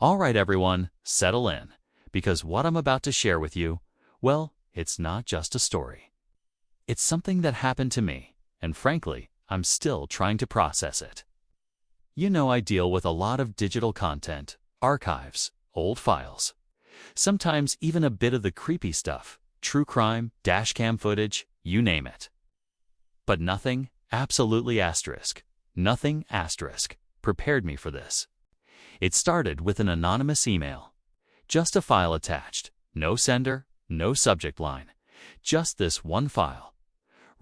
All right, everyone, settle in, because what I'm about to share with you, well, it's not just a story. It's something that happened to me, and frankly, I'm still trying to process it. You know, I deal with a lot of digital content, archives, old files, sometimes even a bit of the creepy stuff, true crime, dashcam footage, you name it. But nothing, absolutely asterisk, nothing asterisk, prepared me for this. It started with an anonymous email. Just a file attached, no sender, no subject line, just this one file.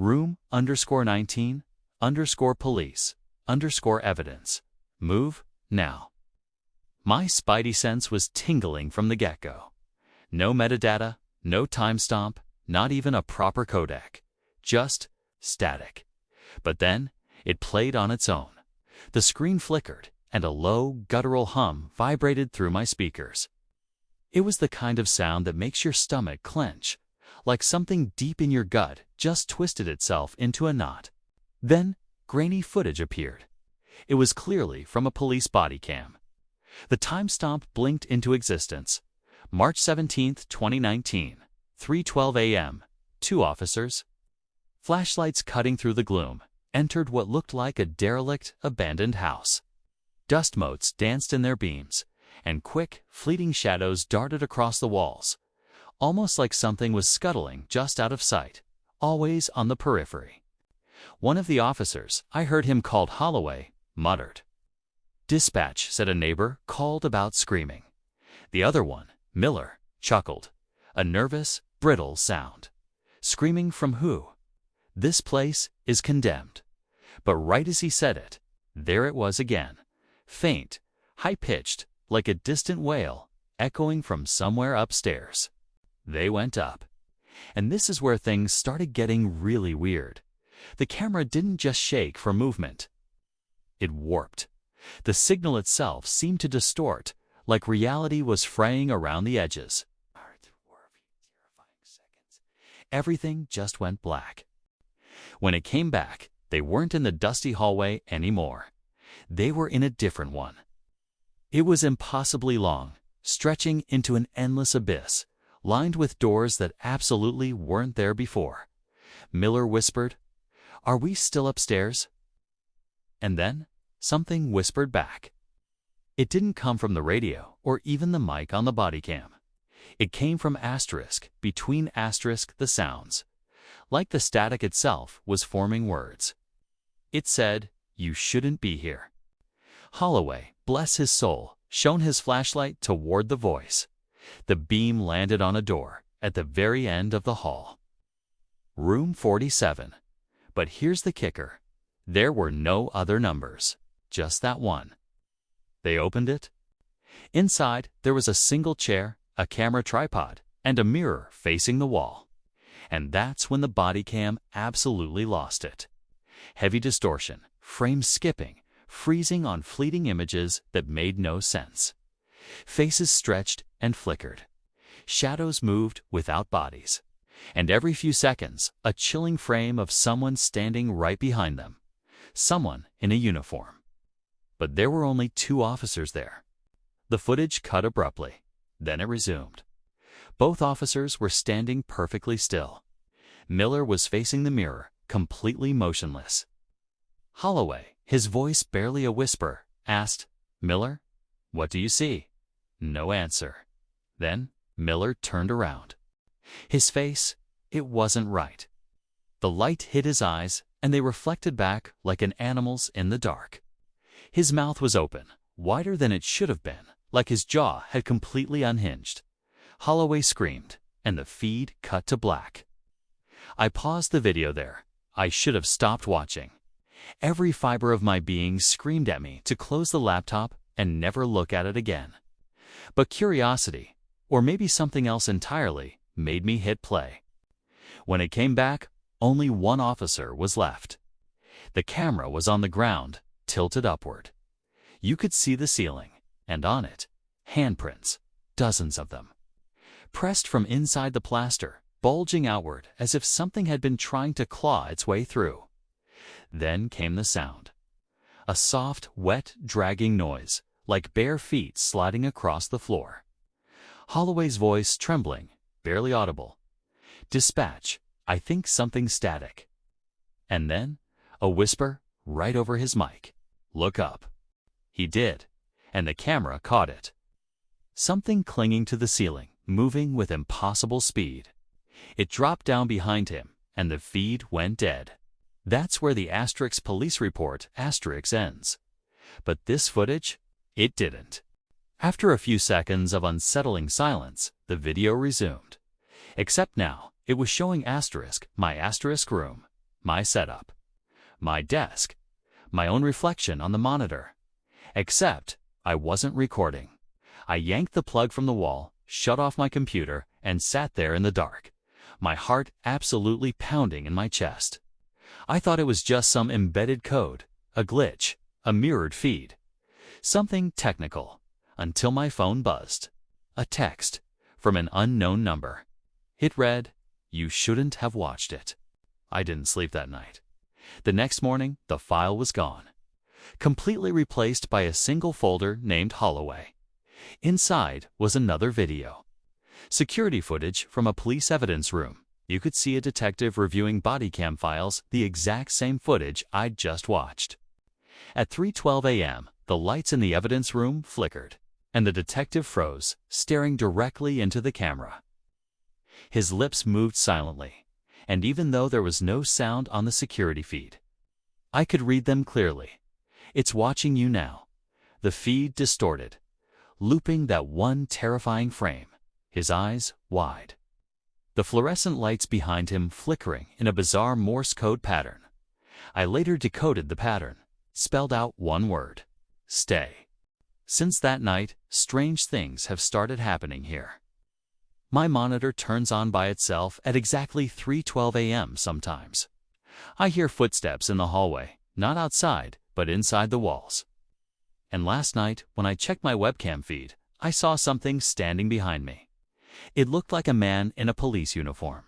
Room_19_police_evidence. Move now. My spidey sense was tingling from the get-go. No metadata, no timestamp, not even a proper codec. Just static. But then, it played on its own. The screen flickered, and a low, guttural hum vibrated through my speakers. It was the kind of sound that makes your stomach clench, like something deep in your gut just twisted itself into a knot. Then, grainy footage appeared. It was clearly from a police body cam. The timestamp blinked into existence. March 17, 2019, 3:12 a.m. 2 officers, flashlights cutting through the gloom, entered what looked like a derelict, abandoned house. Dust motes danced in their beams, and quick, fleeting shadows darted across the walls, almost like something was scuttling just out of sight, always on the periphery. One of the officers, I heard him called Holloway, muttered. Dispatch, said a neighbor, called about screaming. The other one, Miller, chuckled. A nervous, brittle sound. Screaming from who? This place is condemned. But right as he said it, there it was again. Faint, high-pitched, like a distant wail, echoing from somewhere upstairs. They went up. And this is where things started getting really weird. The camera didn't just shake for movement. It warped. The signal itself seemed to distort, like reality was fraying around the edges. Everything just went black. When it came back, they weren't in the dusty hallway anymore. They were in a different one. It was impossibly long, stretching into an endless abyss, lined with doors that absolutely weren't there before. Miller whispered, "Are we still upstairs?" And then, something whispered back. It didn't come from the radio or even the mic on the body cam. It came from asterisk, between asterisk the sounds. Like the static itself was forming words. It said, "You shouldn't be here." Holloway, bless his soul, shone his flashlight toward the voice. The beam landed on a door at the very end of the hall. Room 47. But here's the kicker. There were no other numbers, just that one. They opened it. Inside, there was a single chair, a camera tripod, and a mirror facing the wall. And that's when the body cam absolutely lost it. Heavy distortion, frames skipping, freezing on fleeting images that made no sense. Faces stretched and flickered. Shadows moved without bodies. And every few seconds, a chilling frame of someone standing right behind them. Someone in a uniform. But there were only 2 officers there. The footage cut abruptly. Then it resumed. Both officers were standing perfectly still. Miller was facing the mirror, completely motionless. Holloway, his voice barely a whisper, asked, "Miller, what do you see?" No answer. Then Miller turned around. His face, it wasn't right. The light hit his eyes, and they reflected back like an animal's in the dark. His mouth was open, wider than it should have been, like his jaw had completely unhinged. Holloway screamed, and the feed cut to black. I paused the video there. I should have stopped watching. Every fiber of my being screamed at me to close the laptop and never look at it again. But curiosity, or maybe something else entirely, made me hit play. When it came back, only one officer was left. The camera was on the ground, tilted upward. You could see the ceiling, and on it, handprints, dozens of them. Pressed from inside the plaster, bulging outward as if something had been trying to claw its way through. Then came the sound. A soft, wet, dragging noise, like bare feet sliding across the floor. Holloway's voice trembling, barely audible. "Dispatch, I think something static." And then, a whisper right over his mic. "Look up." He did, and the camera caught it. Something clinging to the ceiling, moving with impossible speed. It dropped down behind him, and the feed went dead. That's where the Asterix police report Asterix ends. But this footage? It didn't. After a few seconds of unsettling silence, the video resumed. Except now, it was showing Asterisk, my Asterisk room, my setup, my desk, my own reflection on the monitor. Except I wasn't recording. I yanked the plug from the wall, shut off my computer, and sat there in the dark, my heart absolutely pounding in my chest. I thought it was just some embedded code, a glitch, a mirrored feed, something technical, until my phone buzzed. A text from an unknown number. It read, "You shouldn't have watched it." I didn't sleep that night. The next morning, the file was gone, completely replaced by a single folder named Holloway. Inside was another video. Security footage from a police evidence room. You could see a detective reviewing body cam files, the exact same footage I'd just watched. At 3:12 a.m., the lights in the evidence room flickered, and the detective froze, staring directly into the camera. His lips moved silently, and even though there was no sound on the security feed, I could read them clearly. "It's watching you now." The feed distorted, looping that one terrifying frame, his eyes wide. The fluorescent lights behind him flickering in a bizarre Morse code pattern. I later decoded the pattern, spelled out one word: stay. Since that night, strange things have started happening here. My monitor turns on by itself at exactly 3:12 a.m. sometimes. I hear footsteps in the hallway, not outside, but inside the walls. And last night, when I checked my webcam feed, I saw something standing behind me. It looked like a man in a police uniform.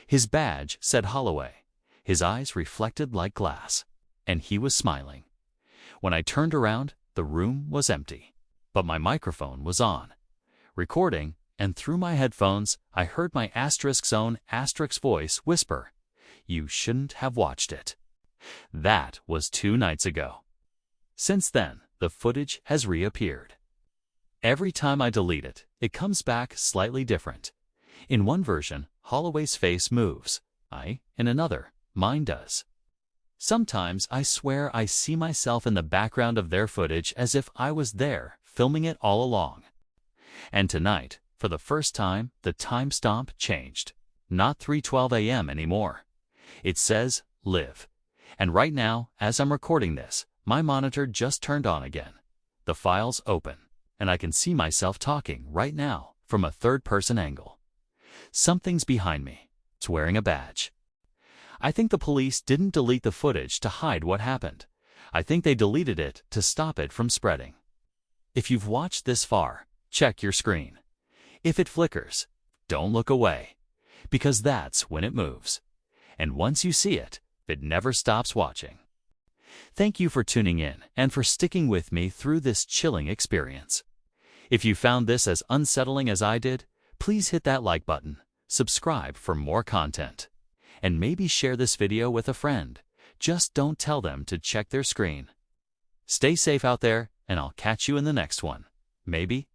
His badge said Holloway. His eyes reflected like glass, and he was smiling. When I turned around, the room was empty, but my microphone was on, recording, and through my headphones, I heard my Asterisk's own Asterix voice whisper, "You shouldn't have watched it." That was 2 nights ago. Since then, the footage has reappeared. Every time I delete it, it comes back slightly different. In one version, Holloway's face moves. In another, mine does. Sometimes I swear I see myself in the background of their footage as if I was there, filming it all along. And tonight, for the first time, the timestamp changed. Not 3:12 a.m. anymore. It says, live. And right now, as I'm recording this, my monitor just turned on again. The file's open, and I can see myself talking right now from a third-person angle. Something's behind me. It's wearing a badge. I think the police didn't delete the footage to hide what happened. I think they deleted it to stop it from spreading. If you've watched this far, check your screen. If it flickers, don't look away, because that's when it moves. And once you see it, it never stops watching. Thank you for tuning in and for sticking with me through this chilling experience. If you found this as unsettling as I did, please hit that like button, subscribe for more content, and maybe share this video with a friend. Just don't tell them to check their screen. Stay safe out there, and I'll catch you in the next one. Maybe.